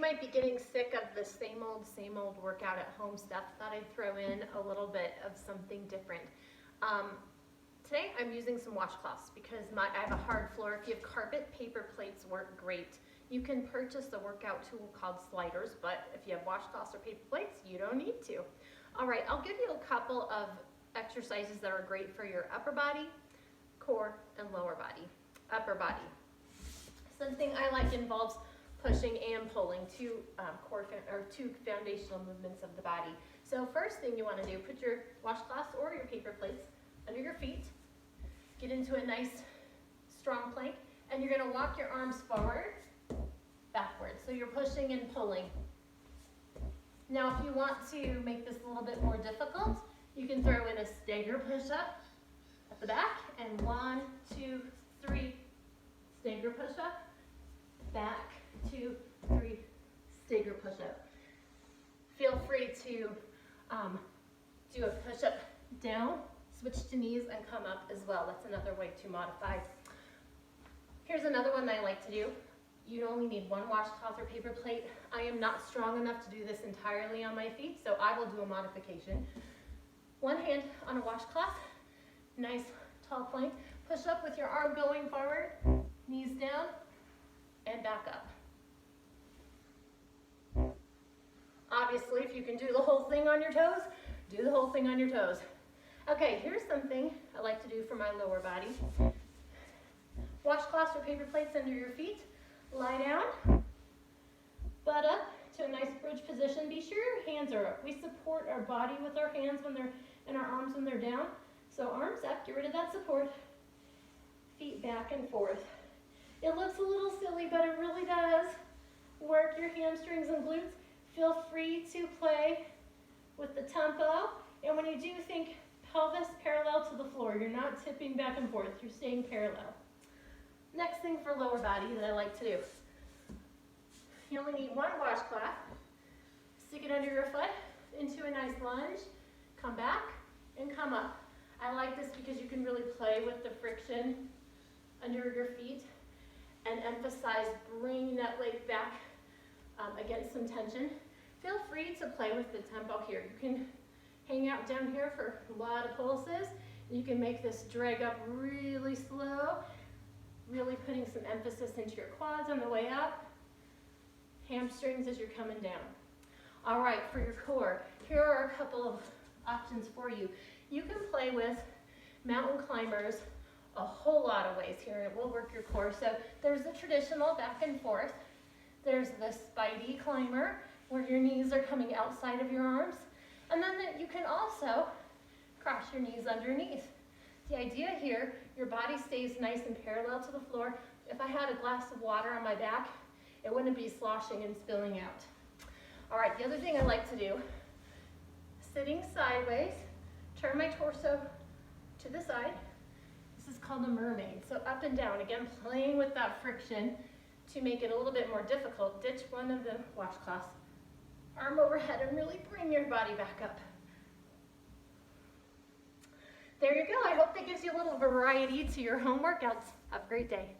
might be getting sick of the same old workout at home stuff. Thought I'd throw in a little bit of something different. Today I'm using some washcloths because I have a hard floor. If you have carpet, paper plates work great. You can purchase a workout tool called sliders, but if you have washcloths or paper plates, you don't need to. All right, I'll give you a couple of exercises that are great for your upper body, core, and lower body. Upper body. Something I like involves pushing and pulling, two foundational movements of the body. So first thing you want to do, put your washcloths or your paper plates under your feet. Get into a nice strong plank, and you're going to walk your arms forward, backwards. So you're pushing and pulling. Now if you want to make this a little bit more difficult, you can throw in a stagger push-up at the back, and 1, 2, 3, stagger push-up, back, 2, 3, stagger push-up. Feel free to do a push-up down, switch to knees, and come up as well. That's another way to modify. Here's another one I like to do. You only need one washcloth or paper plate. I am not strong enough to do this entirely on my feet, so I will do a modification. One hand on a washcloth, nice tall plank. Push up with your arm going forward, knees down, and back up. Obviously, if you can do the whole thing on your toes, do the whole thing on your toes. Okay, here's something I like to do for my lower body. Washcloths or paper plates under your feet. Lie down, butt up to a nice bridge position. Be sure your hands are up. We support our body with our hands when they're, and our arms when they're down. So arms up, get rid of that support. Feet back and forth. It looks a little silly, but it really does work your hamstrings and glutes. Feel free to play with the tempo. And when you do, think pelvis parallel to the floor. You're not tipping back and forth. You're staying parallel. Next thing for lower body that I like to do. You only need one washcloth. Stick it under your foot into a nice lunge. Come back and come up. I like this because you can really play with the friction under your feet and emphasize bringing that leg back against some tension. Feel free to play with the tempo here. You can hang out down here for a lot of pulses. You can make this drag up really slow, really putting some emphasis into your quads on the way up, hamstrings as you're coming down. All right, for your core, here are a couple of options for you. You can play with mountain climbers a whole lot of ways here, and it will work your core. So there's the traditional back and forth. There's the spidey climber, where your knees are coming outside of your arms. And then you can also cross your knees underneath. The idea here, your body stays nice and parallel to the floor. If I had a glass of water on my back, it wouldn't be sloshing and spilling out. All right, the other thing I like to do, sitting sideways, turn my torso to the side. This is called a mermaid. So up and down, again, playing with that friction to make it a little bit more difficult. Ditch one of the washcloths. Arm overhead and really bring your body back up. There you go. I hope that gives you a little variety to your home workouts. Have a great day.